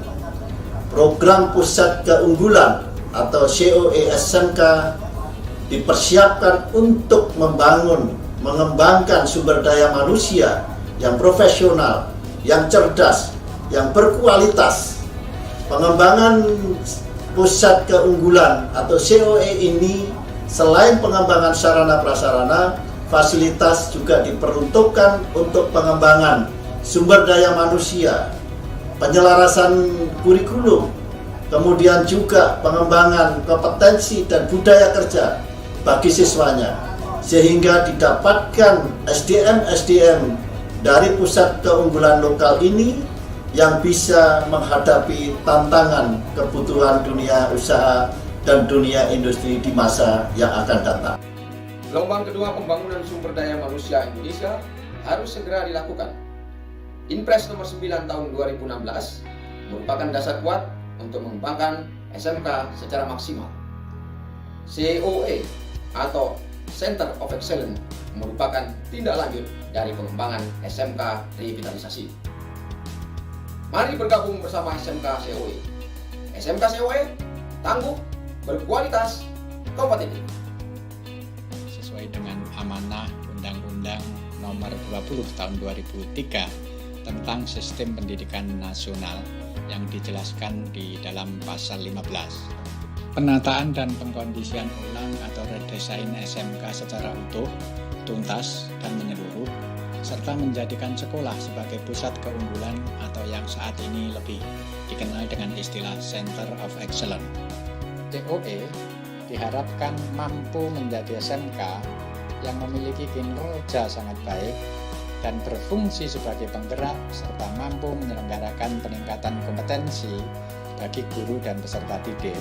Program Pusat Keunggulan atau COE SMK dipersiapkan untuk mengembangkan sumber daya manusia yang profesional, yang cerdas, yang berkualitas. Pengembangan Pusat Keunggulan atau COE ini selain pengembangan sarana prasarana, fasilitas juga diperuntukkan untuk pengembangan sumber daya manusia, penyelarasan kurikulum, kemudian juga pengembangan kompetensi dan budaya kerja bagi siswanya, sehingga didapatkan SDM-SDM dari pusat keunggulan lokal ini yang bisa menghadapi tantangan kebutuhan dunia usaha dan dunia industri di masa yang akan datang. Gelombang kedua pembangunan sumber daya manusia Indonesia harus segera dilakukan. Inpres nomor 9 tahun 2016 merupakan dasar kuat untuk mengembangkan SMK secara maksimal. COE atau Center of Excellence merupakan tindak lanjut dari pengembangan SMK revitalisasi. Mari bergabung bersama SMK COE. SMK COE tangguh, berkualitas, kompetitif. Sesuai dengan amanah Undang-Undang Nomor 20 Tahun 2003 tentang Sistem Pendidikan Nasional yang dijelaskan di dalam pasal 15. Penataan dan pengkondisian ulang atau redesain SMK secara utuh, tuntas, dan menyeluruh, serta menjadikan sekolah sebagai pusat keunggulan atau yang saat ini lebih dikenal dengan istilah Center of Excellence. COE diharapkan mampu menjadi SMK yang memiliki kinerja sangat baik dan berfungsi sebagai penggerak serta mampu menyelenggarakan peningkatan kompetensi bagi guru dan peserta didik,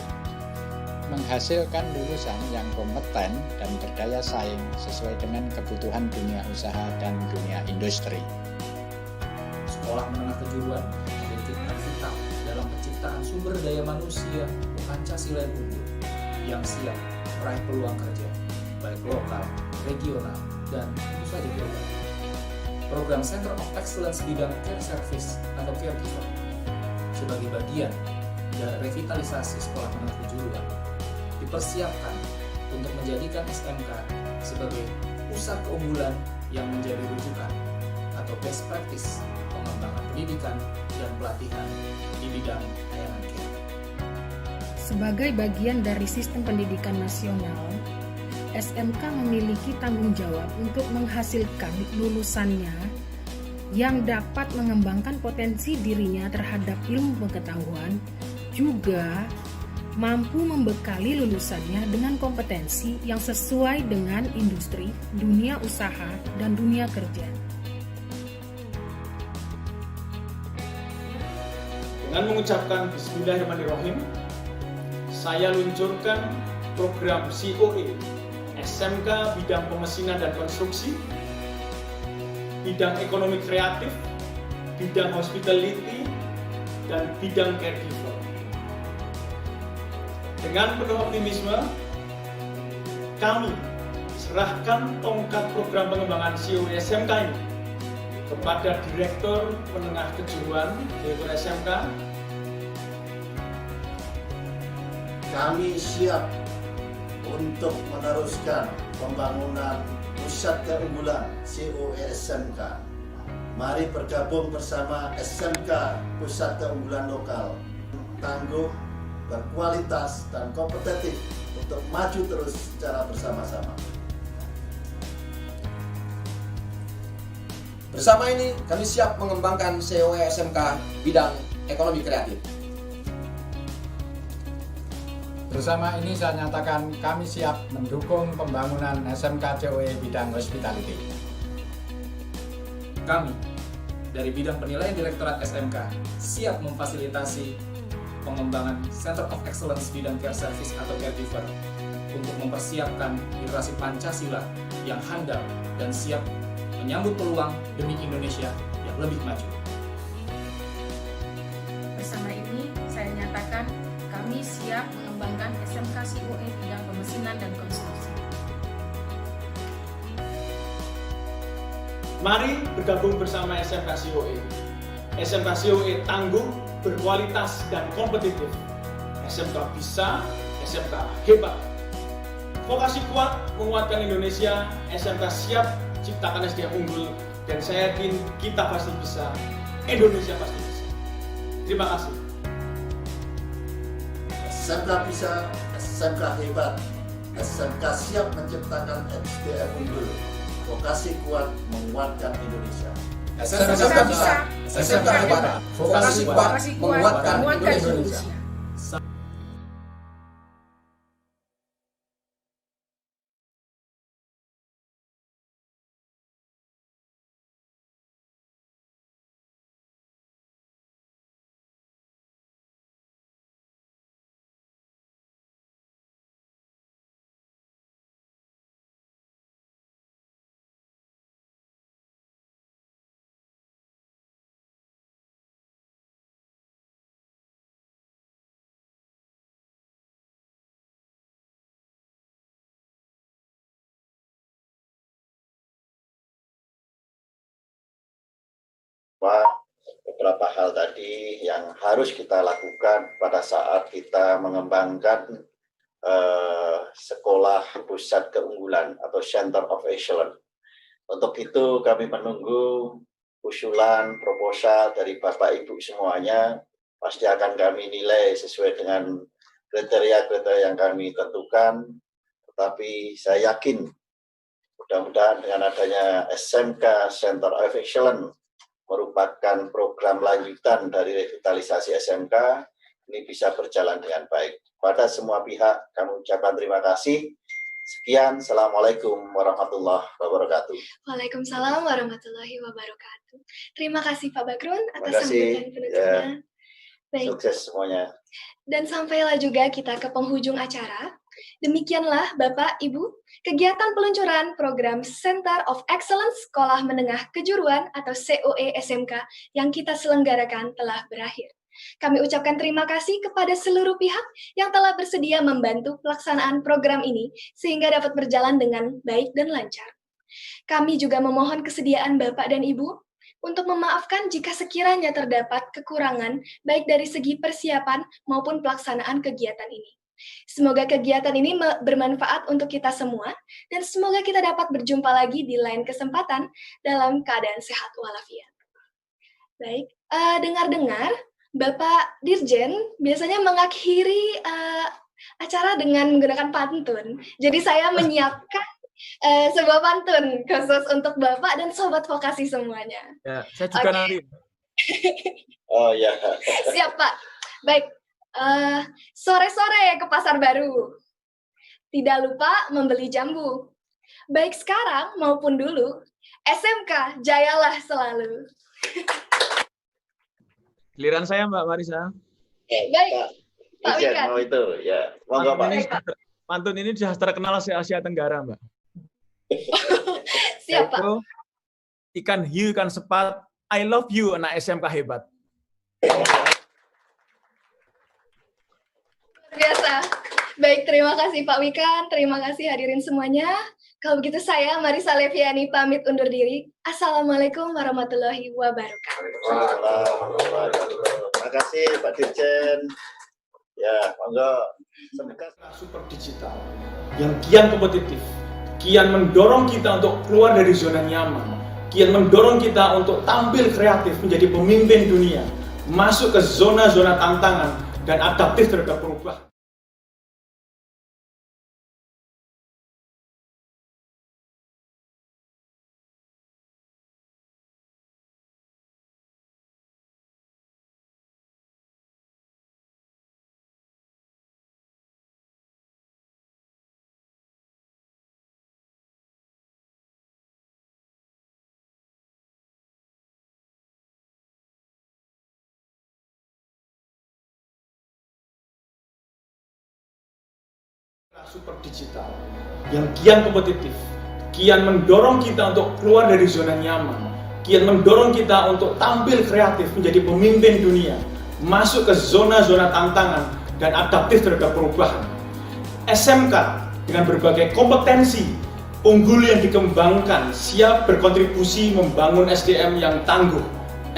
menghasilkan lulusan yang kompeten dan berdaya saing sesuai dengan kebutuhan dunia usaha dan dunia industri. Sekolah menengah kejuruan memiliki peran vital dalam penciptaan sumber daya manusia Pancasila yang unggul yang siap meraih peluang kerja baik lokal, regional, dan tentu saja global. Program Center of Excellence bidang care service atau caregiver sebagai bagian dari revitalisasi sekolah menengah kejuruan dipersiapkan untuk menjadikan SMK sebagai pusat keunggulan yang menjadi rujukan atau best practice pengembangan pendidikan dan pelatihan di bidang layanan care. Sebagai bagian dari sistem pendidikan nasional, SMK memiliki tanggung jawab untuk menghasilkan lulusannya yang dapat mengembangkan potensi dirinya terhadap ilmu pengetahuan, juga mampu membekali lulusannya dengan kompetensi yang sesuai dengan industri, dunia usaha, dan dunia kerja. Dengan mengucapkan Bismillahirrahmanirrahim, saya luncurkan program COE SMK bidang pemesinan dan konstruksi, bidang ekonomi kreatif, bidang hospitality, dan bidang caregiver. Dengan penuh optimisme, kami serahkan tongkat program pengembangan COE SMK ini kepada Direktur Menengah Kejuruan, Direktur SMK. Kami siap untuk meneruskan pembangunan pusat keunggulan COE SMK. Mari bergabung bersama SMK Pusat Keunggulan Lokal, tangguh, berkualitas, dan kompetitif untuk maju terus secara bersama-sama. Bersama ini, kami siap mengembangkan COE SMK bidang ekonomi kreatif. Bersama ini saya nyatakan kami siap mendukung pembangunan SMK COE bidang hospitality. Kami, dari bidang penilaian Direktorat SMK, siap memfasilitasi pengembangan Center of Excellence bidang care service atau caregiver untuk mempersiapkan generasi Pancasila yang handal dan siap menyambut peluang demi Indonesia yang lebih maju. Bersama ini, saya nyatakan kami siap mengembangkan SMK COE bidang pemesinan dan konstruksi. Mari bergabung bersama SMK COE. SMK COE tangguh, berkualitas, dan kompetitif. SMK bisa, SMK hebat. Vokasi kuat menguatkan Indonesia, SMK siap ciptakan SDM unggul, dan saya yakin kita pasti bisa, Indonesia pasti bisa. Terima kasih. SMK bisa, SMK hebat, SMK siap menciptakan SDM unggul. Vokasi kuat menguatkan Indonesia. SMK bisa, SMK hebat, vokasi kuat menguatkan Indonesia. Beberapa hal tadi yang harus kita lakukan pada saat kita mengembangkan sekolah pusat keunggulan atau Center of Excellence. Untuk itu kami menunggu usulan proposal dari Bapak Ibu semuanya, pasti akan kami nilai sesuai dengan kriteria-kriteria yang kami tentukan. Tetapi saya yakin mudah-mudahan dengan adanya SMK Center of Excellence merupakan program lanjutan dari revitalisasi SMK, ini bisa berjalan dengan baik. Pada semua pihak kami ucapkan terima kasih. Sekian, Assalamualaikum warahmatullahi wabarakatuh. Waalaikumsalam warahmatullahi wabarakatuh. Terima kasih Pak Bagrun atas Terima kasih. sambutan penutupnya. Baik. Sukses semuanya. Dan sampailah juga kita ke penghujung acara. Demikianlah Bapak, Ibu, kegiatan peluncuran program Center of Excellence Sekolah Menengah Kejuruan atau COE SMK yang kita selenggarakan telah berakhir. Kami ucapkan terima kasih kepada seluruh pihak yang telah bersedia membantu pelaksanaan program ini sehingga dapat berjalan dengan baik dan lancar. Kami juga memohon kesediaan Bapak dan Ibu untuk memaafkan jika sekiranya terdapat kekurangan baik dari segi persiapan maupun pelaksanaan kegiatan ini. Semoga kegiatan ini bermanfaat untuk kita semua dan semoga kita dapat berjumpa lagi di lain kesempatan dalam keadaan sehat walafiat. Baik, dengar-dengar Bapak Dirjen biasanya mengakhiri acara dengan menggunakan pantun. Jadi saya menyiapkan sebuah pantun khusus untuk Bapak dan Sobat Vokasi semuanya. Ya, saya juga nanti. Oh ya. Siap Pak. Baik. Sore-sore ke pasar baru. Tidak lupa membeli jambu. Baik sekarang maupun dulu, SMK jayalah selalu. Giliran saya Mbak Marisa. Baik. Pak Wikan. Mau itu, ya. Monggo Pak. Pantun ini sudah terkenal se-Asia Tenggara, Mbak. Siap Pak. Ikan hiu, ikan sepat, I love you, anak SMK hebat. biasa. Baik, terima kasih Pak Wikan, terima kasih hadirin semuanya. Kalau begitu saya, Marisa Leviani, pamit undur diri. Assalamualaikum warahmatullahi wabarakatuh. Terima kasih Pak Dirjen. Ya, monggo. Super digital yang kian kompetitif, kian mendorong kita untuk keluar dari zona nyaman, kian mendorong kita untuk tampil kreatif menjadi pemimpin dunia, masuk ke zona-zona tantangan dan adaptif terhadap perubahan. Super digital yang kian kompetitif, kian mendorong kita untuk keluar dari zona nyaman, kian mendorong kita untuk tampil kreatif menjadi pemimpin dunia, masuk ke zona-zona tantangan dan adaptif terhadap perubahan. SMK dengan berbagai kompetensi unggul yang dikembangkan siap berkontribusi membangun SDM yang tangguh,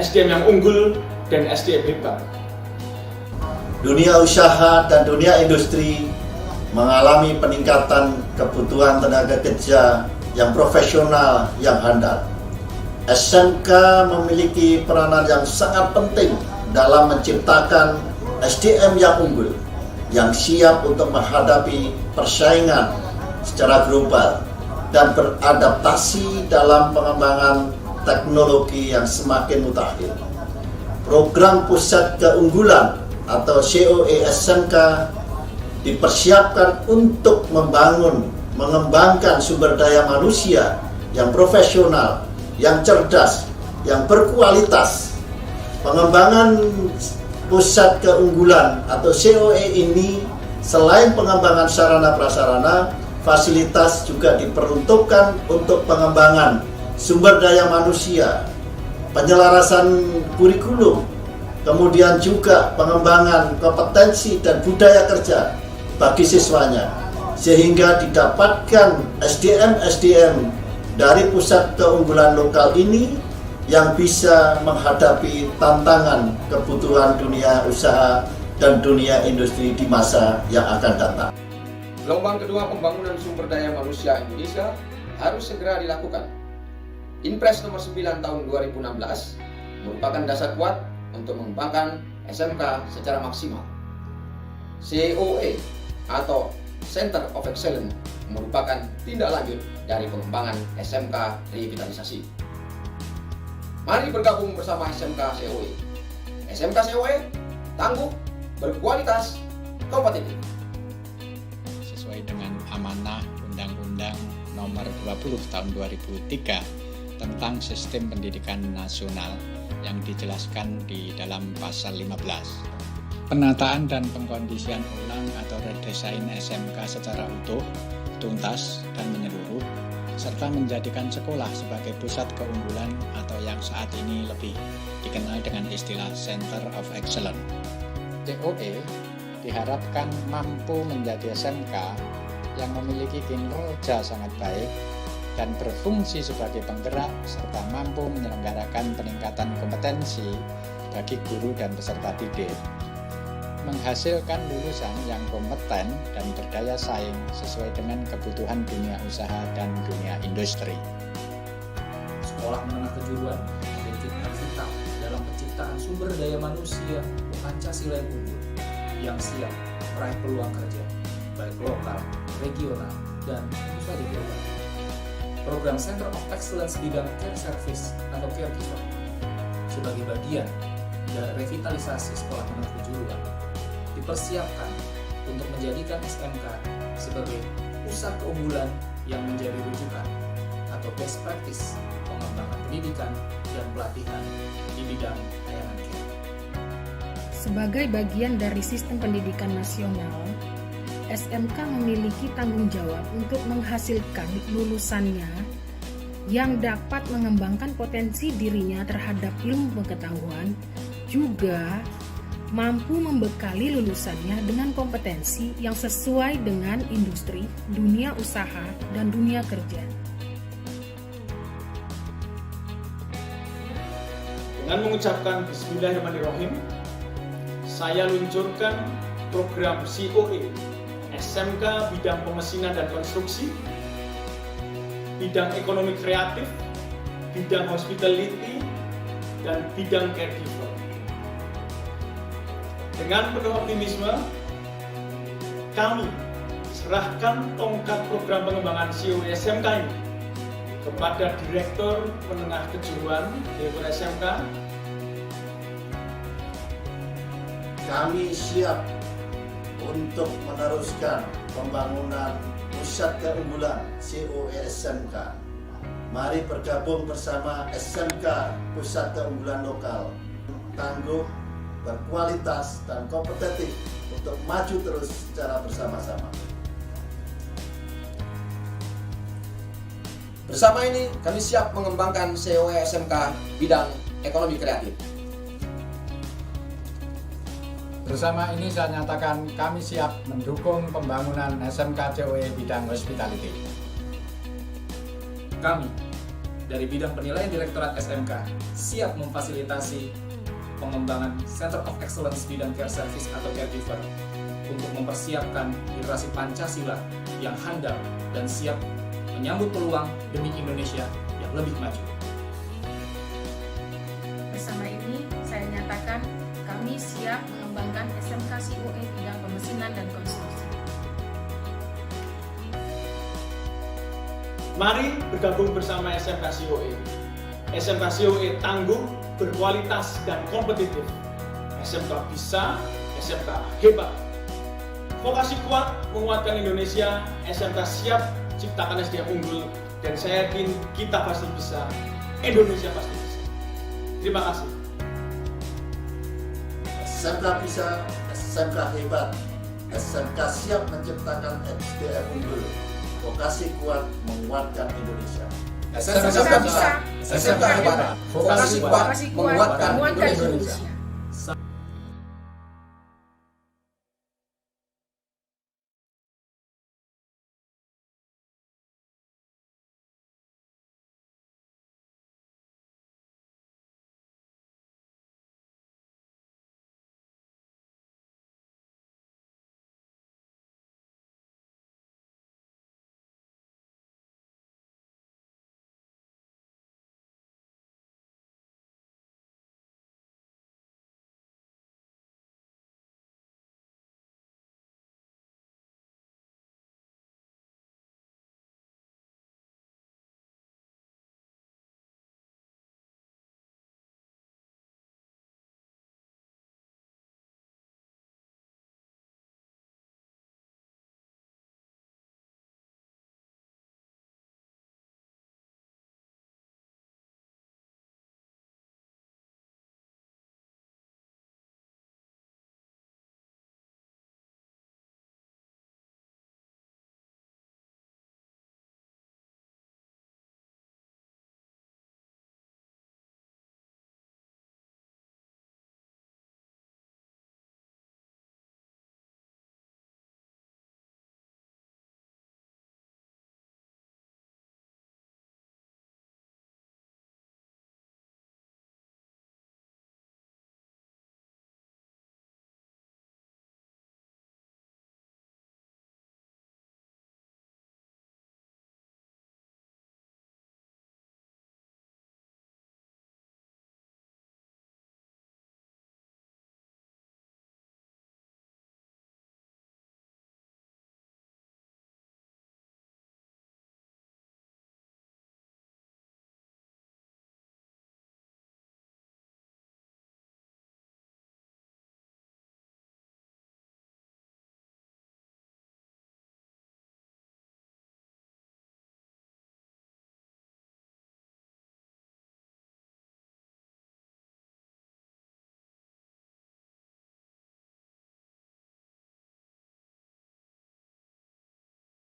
SDM yang unggul, dan SDM hebat. Dunia usaha dan dunia industri mengalami peningkatan kebutuhan tenaga kerja yang profesional, yang handal. SMK memiliki peranan yang sangat penting dalam menciptakan SDM yang unggul, yang siap untuk menghadapi persaingan secara global dan beradaptasi dalam pengembangan teknologi yang semakin mutakhir. Program Pusat Keunggulan atau COE SMK dipersiapkan untuk mengembangkan sumber daya manusia yang profesional, yang cerdas, yang berkualitas. Pengembangan pusat keunggulan atau COE ini selain pengembangan sarana prasarana, fasilitas juga diperuntukkan untuk pengembangan sumber daya manusia, penyelarasan kurikulum, kemudian juga pengembangan kompetensi dan budaya kerja bagi siswanya, sehingga didapatkan SDM dari pusat keunggulan lokal ini yang bisa menghadapi tantangan kebutuhan dunia usaha dan dunia industri di masa yang akan datang. Gelombang kedua pembangunan sumber daya manusia Indonesia harus segera dilakukan. Inpres nomor 9 tahun 2016 merupakan dasar kuat untuk mengembangkan SMK secara maksimal. COE atau Center of Excellence merupakan tindak lanjut dari pengembangan SMK revitalisasi. Mari bergabung bersama SMK COE. SMK COE tangguh, berkualitas, kompetitif. Sesuai dengan amanah Undang-Undang Nomor 20 Tahun 2003 tentang Sistem Pendidikan Nasional yang dijelaskan di dalam pasal 15. Penataan dan pengkondisian ulang atau redesain SMK secara utuh, tuntas, dan menyeluruh, serta menjadikan sekolah sebagai pusat keunggulan atau yang saat ini lebih dikenal dengan istilah Center of Excellence. COE diharapkan mampu menjadi SMK yang memiliki kinerja sangat baik dan berfungsi sebagai penggerak serta mampu menyelenggarakan peningkatan kompetensi bagi guru dan peserta didik, menghasilkan lulusan yang kompeten dan berdaya saing sesuai dengan kebutuhan dunia usaha dan dunia industri. Sekolah menengah kejuruan memiliki peran vital dalam penciptaan sumber daya manusia Pancasila yang unggul, yang siap meraih peluang kerja, baik lokal, regional, dan tentu saja global. Program Center of Excellence bidang Care Service atau Caregiver sebagai bagian dari revitalisasi sekolah menengah kejuruan dipersiapkan untuk menjadikan SMK sebagai pusat keunggulan yang menjadi rujukan atau best practice pengembangan pendidikan dan pelatihan di bidang layanan care. Sebagai bagian dari sistem pendidikan nasional, SMK memiliki tanggung jawab untuk menghasilkan lulusannya yang dapat mengembangkan potensi dirinya terhadap ilmu pengetahuan, juga mampu membekali lulusannya dengan kompetensi yang sesuai dengan industri, dunia usaha, dan dunia kerja. Dengan mengucapkan Bismillahirrahmanirrahim, saya luncurkan program COE SMK bidang pemesinan dan konstruksi, bidang ekonomi kreatif, bidang hospitality, dan bidang caregiver. Dengan penuh optimisme, kami serahkan tongkat program pengembangan COE SMK ini kepada Direktur Menengah Kejuruan Direktur SMK. Kami siap untuk meneruskan pembangunan pusat keunggulan COE SMK. Mari bergabung bersama SMK Pusat Keunggulan Lokal, tangguh, berkualitas, dan kompetitif untuk maju terus secara bersama-sama. Bersama ini, kami siap mengembangkan COE SMK bidang ekonomi kreatif. Bersama ini saya nyatakan kami siap mendukung pembangunan SMK COE bidang hospitality. Kami, dari bidang penilaian Direktorat SMK, siap memfasilitasi pengembangan Center of Excellence bidang care service atau caregiver untuk mempersiapkan generasi Pancasila yang handal dan siap menyambut peluang demi Indonesia yang lebih maju. Bersama ini, saya nyatakan kami siap mengembangkan SMK COE bidang pemesinan dan konstruksi. Mari bergabung bersama SMK COE. SMK COE tangguh, berkualitas, dan kompetitif. SMK bisa, SMK hebat. Vokasi kuat menguatkan Indonesia, SMK siap ciptakan SDM unggul, dan saya yakin kita pasti bisa, Indonesia pasti bisa. Terima kasih. SMK bisa, SMK hebat, SMK siap menciptakan SDM unggul. Vokasi kuat menguatkan Indonesia. SMK bisa, SMK hebat, vokasi kuat menguatkan Indonesia.